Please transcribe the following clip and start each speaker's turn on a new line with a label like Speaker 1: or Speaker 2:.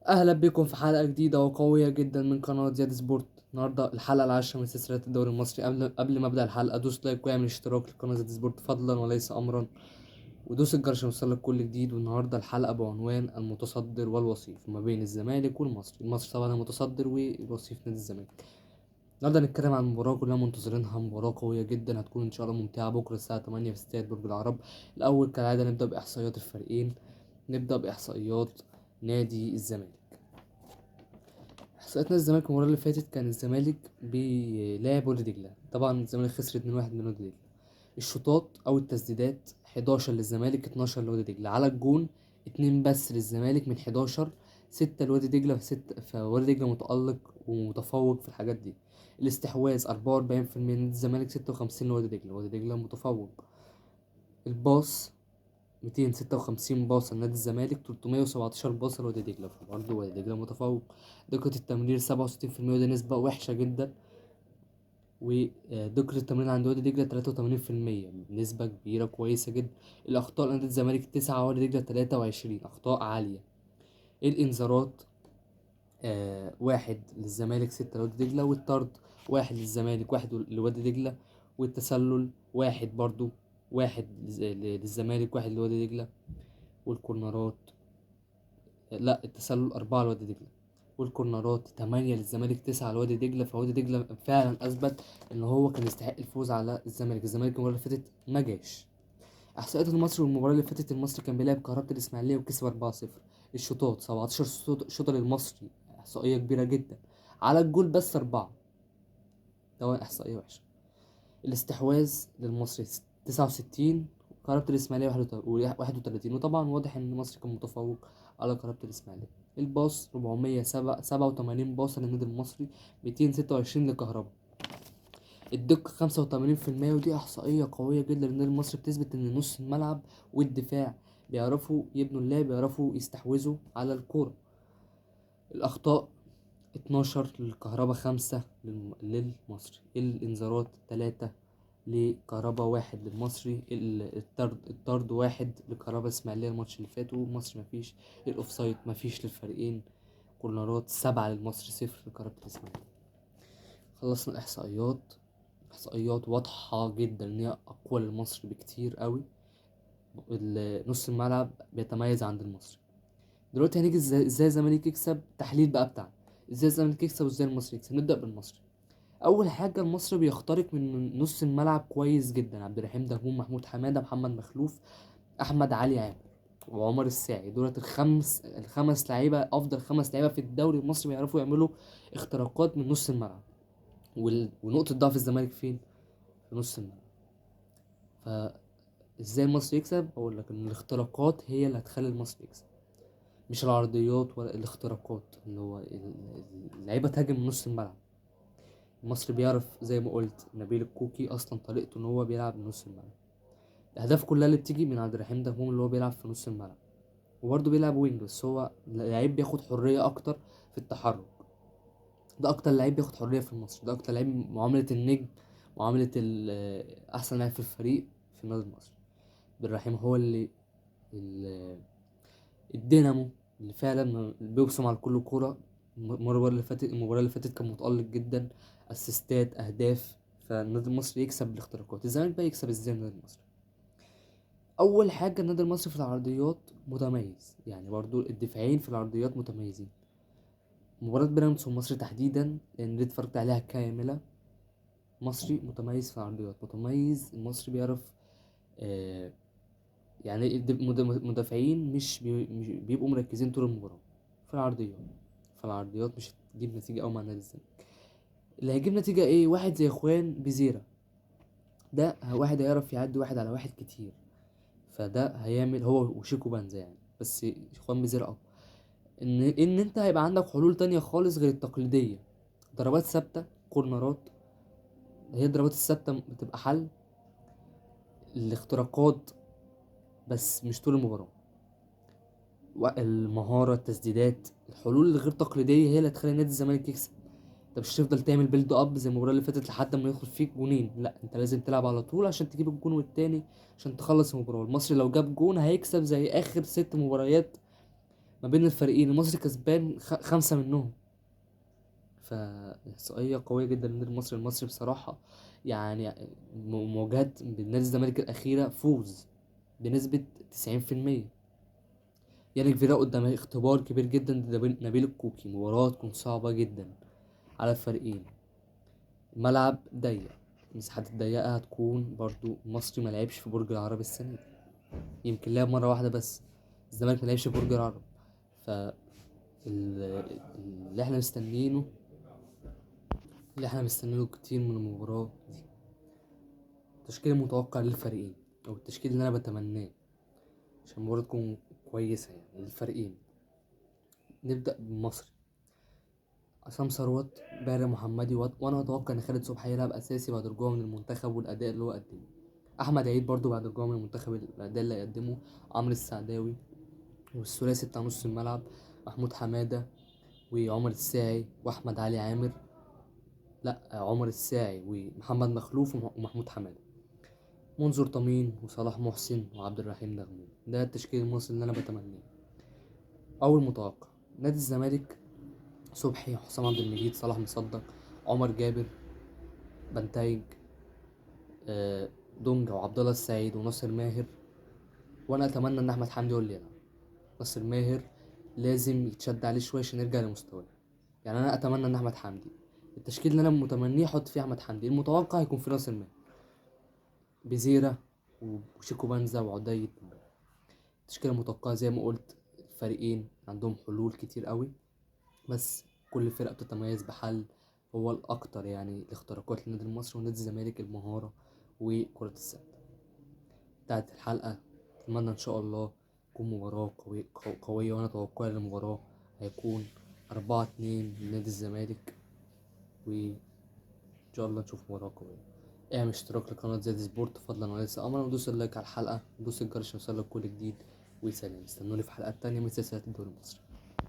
Speaker 1: اهلا بكم في حلقه جديده وقويه جدا من قناه زياد سبورت. النهارده الحلقه العاشره من سلسله الدوري المصري. قبل ما ابدا الحلقه، دوس لايك واعمل اشتراك لقناه زياد سبورت فضلا وليس امرا، ودوس الجرس عشان يوصلك كل جديد. والنهارده الحلقه بعنوان المتصدر والوصيف ما بين الزمالك والمصري. المصري طبعا المتصدر والوصيف نادي الزمالك. النهارده هنتكلم عن مباراه كلنا منتظرينها، مباراه قويه جدا هتكون ان شاء الله ممتعه بكره الساعه 8 في استاد برج العرب. الاول كالعاده نبدا باحصائيات الفريقين. نبدا باحصائيات نادي الزمالك. حسيتنا الزمالك المرة اللي فاتت كان الزمالك بيلعب وادي دجلة. طبعا الزمالك خسر 2-1 من وادي دجلة. الشوطات أو التسديدات 11 للزمالك 12 لوادي دجلة. على الجون 2 بس للزمالك من 11، 6 لوادي دجلة. فوادي دجلة متألق ومتفوق في الحاجات دي. الاستحواذ 44% من الزمالك، 56 لوادي دجلة. وادي دجلة متفوق. الباص 256 باصة لنادي الزمالك، 317 باصة لوادي دجلة، فبرضه وادي دجلة متفوق. دقة التمرير 67%، ودي نسبة وحشة جدا. ودقة التمرير عند وادي دجلة 83%، نسبة كبيرة كويسة جدا. الأخطاء لنادي الزمالك 9، وادي دجلة 23، أخطاء عالية. الإنذارات 1 للزمالك 6 لوادي دجلة، والطرد 1 للزمالك 1 لوادي دجلة، والتسلل 1 برضو، 1 للزمالك 1 لوادي دجلة. والكورنرات لا التسلل 4 لوادي دجلة، والكورنرات 8 للزمالك 9 لوادي دجلة. فوادي دجلة فعلا أثبت إن هو كان يستحق الفوز على الزمالك. الزمالك المرة اللي فاتت ما جاش. إحصائيات المصري والمباراة اللي فاتت، المصري كان بيلعب كهربة الإسماعيلية وكسب 4-0. الشوطات 17 شوطة للمصري، إحصائية كبيرة جدا. على الجول بس 4، ده إحصائية وحشة. الاستحواذ للمصري 69، قرابة الإسماعيلية 31. وطبعا واضح إن المصري كان متفوق على قرابة الإسماعيلية. الباص 487 باصة للنادي المصري، 226 لكهربا. الدقة 85%، ودي إحصائية قوية جدا للنادي المصري، بتثبت إن نص الملعب والدفاع بيعرفوا يبنوا اللعب، بيعرفوا يستحوذوا على الكورة. الأخطاء 12 للكهربا، 5 للمصري. الإنذارات 3 لكهربا، 1 للمصري. الطرد 1 لكهربا اسماعيلية الماتش اللي فات، والمصري مفيش. الأوفسايد مفيش للفريقين. كورنرات 7 للمصري، 0 لكهربا الإسماعيلية. خلصنا الإحصائيات. إحصائيات واضحة جدا إن هي أقوى للمصري بكتير قوي. نص الملعب بيتميز عند المصري. دلوقتي هنيجي ازاي الزمالك يكسب. تحليل بقى بتاعنا ازاي الزمالك يكسب وازاي المصري يكسب. نبدأ بالمصري. اول حاجه المصري بيخترق من نص الملعب كويس جدا. عبد الرحيم دهوم، محمود حماده، محمد مخلوف، احمد علي عامر، وعمر الساعي. دولت الخمس لعيبه، افضل 5 لعيبه في الدوري المصري بيعرفوا يعملوا اختراقات من نص الملعب. ونقطه ضعف الزمالك فين؟ في نص الملعب. فازاي المصري يكسب؟ اقول لك ان الاختراقات هي اللي هتخلي المصري يكسب، مش العرضيات ولا الاختراقات. اللي هو اللعيبه تهاجم من نص الملعب. المصري بيعرف زي ما قلت، نبيل الكوكي اصلا طريقته ان هو بيلعب من نص الملعب. الاهداف كلها اللي بتيجي من عبد الرحيم دهوم اللي هو بيلعب في نص الملعب، وبرضه بيلعب وينج، بس هو لعيب بياخد حريه اكتر في التحرك. ده اكتر لعيب بياخد حريه في المصري، ده اكتر لعيب معامله النجم، معامله احسن لاعب في الفريق في النادي المصري. عبد الرحيم هو ال- الدينامو اللي فعلا بيبصم على كل كوره. المباراة اللي فاتت كان متألق جدا، اسيستات، اهداف. فالنادي المصري يكسب بالاختراقات. الزمالك بقى يكسب ازاي النادي المصري؟ اول حاجه النادي المصري في العرضيات متميز، يعني برضو الدفاعين في العرضيات متميزين. مباراة بيراميدز والمصري تحديدا لان دي اتفرجت عليها كاملة، مصري متميز في العرضيات، متميز. المصري بيعرف آه يعني المدافعين مش بيبقوا مركزين طول المباراة في العرضيات. فالعرضيات مش هتجيب نتيجة أوي مع نادي الزمالك. اللي هيجيب نتيجة ايه؟ واحد زي اخوان بزيرة، ده واحد هيعرف يعدي واحد على واحد كتير. فده هيعمل هو وشيكو بنزا يعني، بس اخوان بزيرة اقوى. ان انت هيبقى عندك حلول تانية خالص غير التقليدية. ضربات ثابتة، كورنرات. هي الضربات الثابتة بتبقى حل. الاختراقات بس مش طول المباراة. المهارة، التسديدات، الحلول الغير تقليدية هي اللي هتخلي نادي الزمالك يكسب. انت مش هتفضل تعمل بيلد اب زي المباراة اللي فاتت لحد ما يدخل فيك جونين. لا، انت لازم تلعب على طول عشان تجيب الجون والتاني عشان تخلص المباراة. المصري لو جاب جون هيكسب زي اخر 6 مباريات ما بين الفريقين المصري كسبان 5 منهم. فإحصائية قوية جدا للنادي المصري. المصري بصراحة يعني مواجهات بالنادي الزمالك الأخيرة فوز بنسبة 90%. يعني كفيرا قدام اختبار كبير جدا نبيل الكوكي. مباراة تكون صعبة جدا على الفريقين. الملعب ضيق، المساحات الضيقة هتكون برضو. المصري ملعبش في برج العرب السنة دي، يمكن لعب مرة واحدة بس. الزمالك ملعبش في برج العرب. ف اللي احنا مستنيينه كتير من المباراة دي. التشكيل المتوقع للفريقين او التشكيل اللي انا بتمناه عشان المباراة تكون كويسة يعني للفريقين. نبدأ بالمصري: عصام ثروت، باري محمدي، وانا اتوقع ان خالد صبحي هيلعب اساسي بعد رجوعه من المنتخب والاداء اللي هو قدمه. احمد عيد برضو بعد رجوعه من المنتخب الاداء اللي قدمه. عمرو السعداوي. والثلاثي بتاع نص الملعب: محمود حمادة وعمر الساعي واحمد علي عامر. لا، عمر الساعي ومحمد مخلوف ومحمود حمادة. منظر طمين وصلاح محسن وعبد الرحيم دغمون. ده التشكيل المصري اللي انا بتمناه. اول متوقع: نادي الزمالك: صبحي، حسام عبد المجيد، صلاح مصدق، عمر جابر، بنتايج، دونجا وعبد الله السعيد وناصر ماهر. وانا اتمنى ان احمد حمدي هو اللي يلعب. ناصر ماهر لازم يتشد عليه شويه عشان يرجع لمستواه. يعني انا اتمنى ان احمد حمدي، التشكيل اللي انا متمنيه احط فيه احمد حمدي. المتوقع يكون في ناصر ماهر، بزيرة وشيكو بنزا وعدي. التشكيله المتوقعه زي ما قلت، الفريقين عندهم حلول كتير قوي، بس كل فرقه بتتميز بحل هو الاكتر. يعني الاختراقات للنادي المصري ونادي الزمالك المهاره وكره السله. بتاعت الحلقة. أتمنى إن شاء الله تكون مباراة قوية، وأنا توقعي للمباراة هيكون 4-2 لنادي الزمالك، وإن شاء الله نشوف مباراة قوية. اعمل اشتراك لقناة زد سبورت فضلا وليس أمرا، ودوس اللايك على الحلقة ودوس الجرس عشان يوصلك كل جديد. وسلام، استنوني في حلقات تانية من سلسلة الدوري المصري.